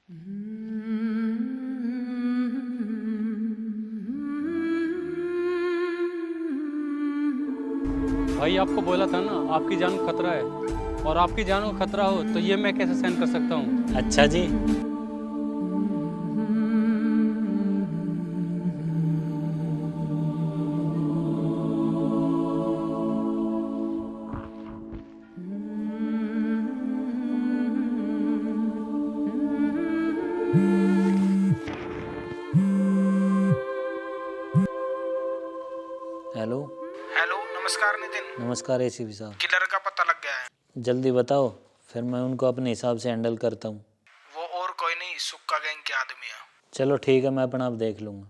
भाई आपको बोला था ना, आपकी जान को खतरा है, और आपकी जान को खतरा हो तो ये मैं कैसे सहन कर सकता हूँ। अच्छा जी। हेलो। हेलो, नमस्कार नितिन। नमस्कार एसीपी साहब। किलर का पता लग गया है। जल्दी बताओ, फिर मैं उनको अपने हिसाब से हैंडल करता हूँ। वो और कोई नहीं, सुक्का गैंग के आदमी है। चलो ठीक है, मैं अपना आप देख लूँगा।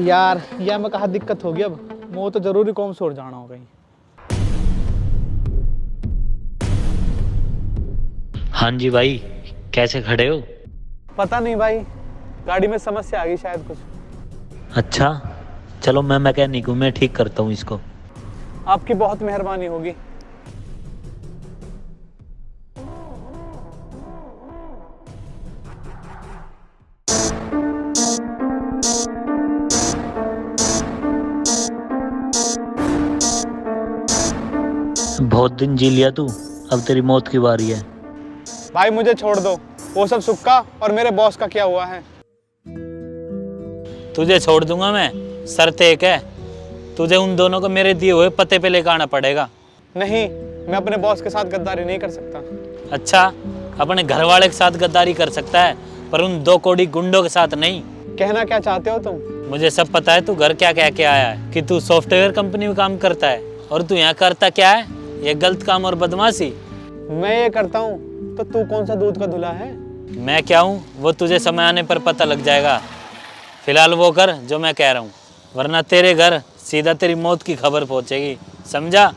यार में कहा दिक्कत होगी। अब वो तो जरूरी कॉम छोड़ जाना हो कहीं। हाँ जी भाई, कैसे खड़े हो? पता नहीं भाई, गाड़ी में समस्या आ गई शायद कुछ। अच्छा, चलो मैं मैकेनिक हूँ, मैं ठीक करता हूँ इसको। आपकी बहुत मेहरबानी होगी। बहुत दिन जी लिया तू, अब तेरी मौत की बारी है। भाई मुझे छोड़ दो, वो सब सुक्का और मेरे बॉस का क्या हुआ है। तुझे छोड़ दूंगा मैं, शर्त एक है, तुझे उन दोनों को मेरे दिए हुए पते पे लेकर आना पड़ेगा। नहीं, मैं अपने बॉस के साथ गद्दारी नहीं कर सकता। अच्छा, अपने घर वाले के साथ गद्दारी कर सकता है, पर उन 2 कौड़ी गुंडों के साथ नहीं। कहना क्या चाहते हो तुम? मुझे सब पता है तू घर क्या कह के आया है, कि तू सॉफ्टवेयर कंपनी में काम करता है, और तू यहाँ करता क्या है? ये गलत काम और बदमाशी। मैं ये करता हूँ तो तू कौन सा दूध का धुला है? मैं क्या हूँ वो तुझे समय आने पर पता लग जाएगा। फिलहाल वो कर जो मैं कह रहा हूँ, वरना तेरे घर सीधा तेरी मौत की खबर पहुंचेगी, समझा?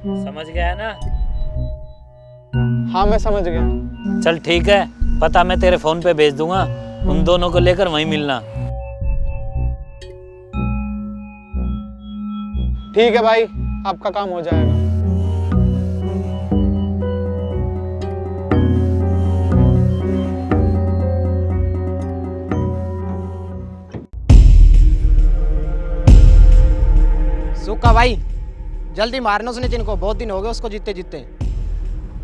समझ गया ना? हाँ मैं समझ गया। चल ठीक है, पता मैं तेरे फोन पे भेज दूंगा, उन दोनों को लेकर वहीं मिलना। ठीक है भाई, आपका काम हो जाएगा। सुक्का भाई, जल्दी मारना उसने जिनको, बहुत दिन हो गए उसको जीते जीते।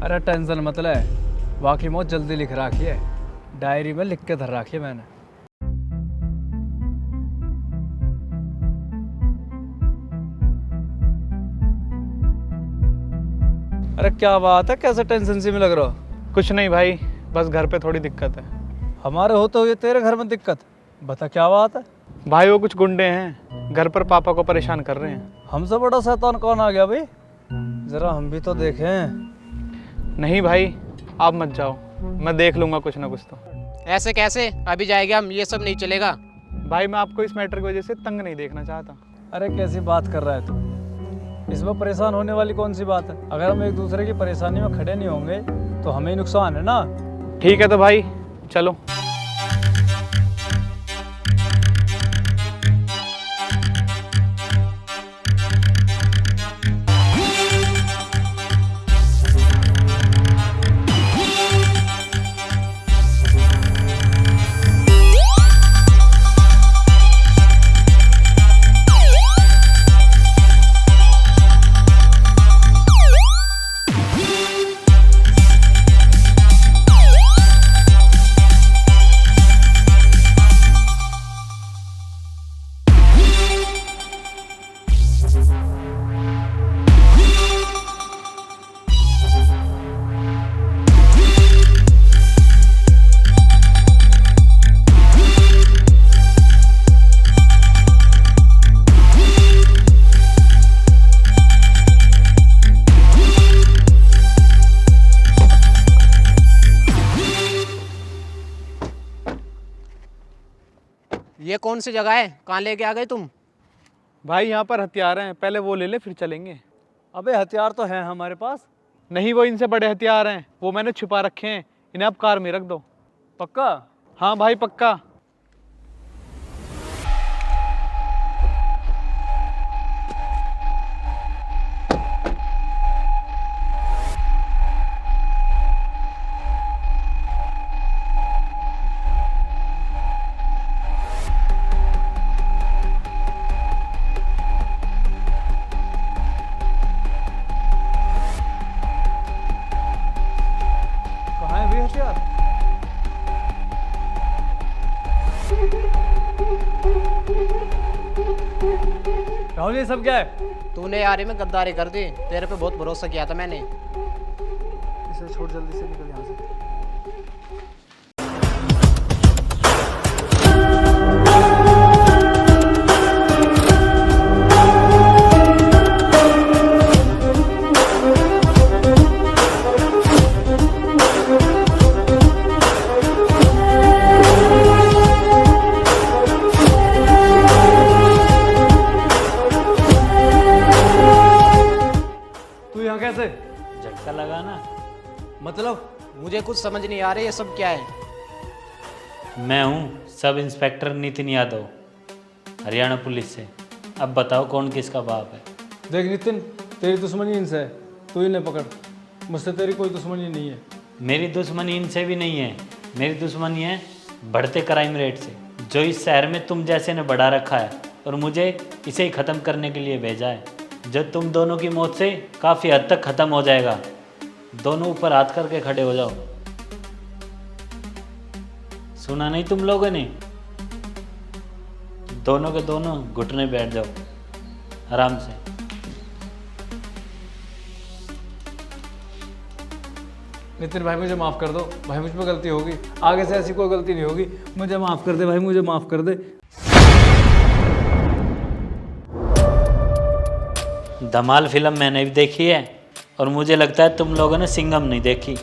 अरे टेंशन मत ले, वाकई मौत जल्दी लिख रखी है, डायरी में लिख के धर रखी है मैंने। अरे क्या बात है, कैसे टेंशन सी में लग रहा हो? कुछ नहीं भाई, बस घर पे थोड़ी दिक्कत है। हमारे होते हुए तेरे घर में दिक्कत? बता क्या बात है? भाई वो कुछ गुंडे हैं, घर पर पापा को परेशान कर रहे हैं। हमसे बड़ा शैतान कौन आ गया भाई? जरा हम भी तो देखें। नहीं भाई, आप मत जाओ, मैं देख लूंगा कुछ ना कुछ तो। ऐसे कैसे? अभी जाएंगे हम, ये सब नहीं चलेगा। भाई मैं आपको इस मैटर की वजह से तंग नहीं देखना चाहता। अरे कैसी बात कर रहा है तू? इसमें परेशान होने वाली कौन सी बात है? अगर हम एक दूसरे की परेशानी में खड़े नहीं होंगे तो हमें ही नुकसान है ना। ठीक है तो भाई चलो। कौन सी जगह है, कहाँ लेके आ गए तुम? भाई यहाँ पर हथियार हैं, पहले वो ले ले फिर चलेंगे। अबे हथियार तो हैं हमारे पास। नहीं, वो इनसे बड़े हथियार हैं, वो मैंने छुपा रखे हैं, इन्हें आप कार में रख दो। पक्का? हाँ भाई पक्का। कहाँ है भी हथियार? राहुल ये सब क्या है? तूने यार में गद्दारी कर दी, तेरे पे बहुत भरोसा किया था मैंने। इसे छोड़, जल्दी से निकल यहाँ से। तू यहाँ कैसे? झटका लगा ना। मतलब? मुझे कुछ समझ नहीं आ रहा ये सब क्या है। मैं हूँ sub inspector Nitin Yadav, Haryana police से। अब बताओ कौन किसका बाप है? देख नितिन, तेरी दुश्मनी इनसे है, तू इन्हें पकड़। मुझसे तेरी कोई दुश्मनी नहीं है। मेरी दुश्मनी इनसे भी नहीं है, मेरी दुश्मनी है बढ़ते क्राइम रेट से, जो इस शहर में तुम जैसे ने बढ़ा रखा है और मुझे इसे ही ख़त्म करने के लिए भेजा है, जो तुम दोनों की मौत से काफ़ी हद तक ख़त्म हो जाएगा। दोनों ऊपर हाथ करके खड़े हो जाओ। सुना नहीं तुम लोगों ने? दोनों के दोनों घुटने बैठ जाओ आराम से। नितिन भाई मुझे माफ़ कर दो भाई, मुझ पे गलती होगी, आगे से ऐसी कोई गलती नहीं होगी। मुझे माफ़ कर दे भाई, मुझे माफ़ कर दे। धमाल फिल्म मैंने भी देखी है और मुझे लगता है तुम लोगों ने सिंघम नहीं देखी।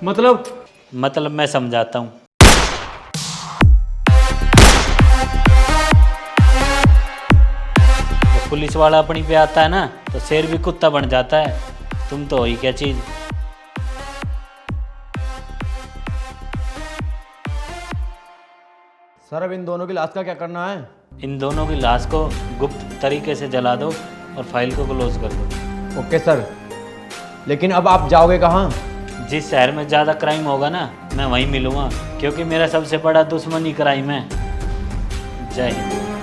मतलब मैं समझाता हूँ। जब पुलिस वाला अपनी पे आता है ना तो शेर भी कुत्ता बन जाता है। तुम तो हो ही क्या चीज़। सर अब इन दोनों की लाश का क्या करना है? इन दोनों की लाश को गुप्त तरीके से जला दो और फाइल को क्लोज कर दो। ओके सर, लेकिन अब आप जाओगे कहाँ? जिस शहर में ज़्यादा क्राइम होगा ना, मैं वहीं मिलूँगा, क्योंकि मेरा सबसे बड़ा दुश्मन ही क्राइम है। जय हिंद।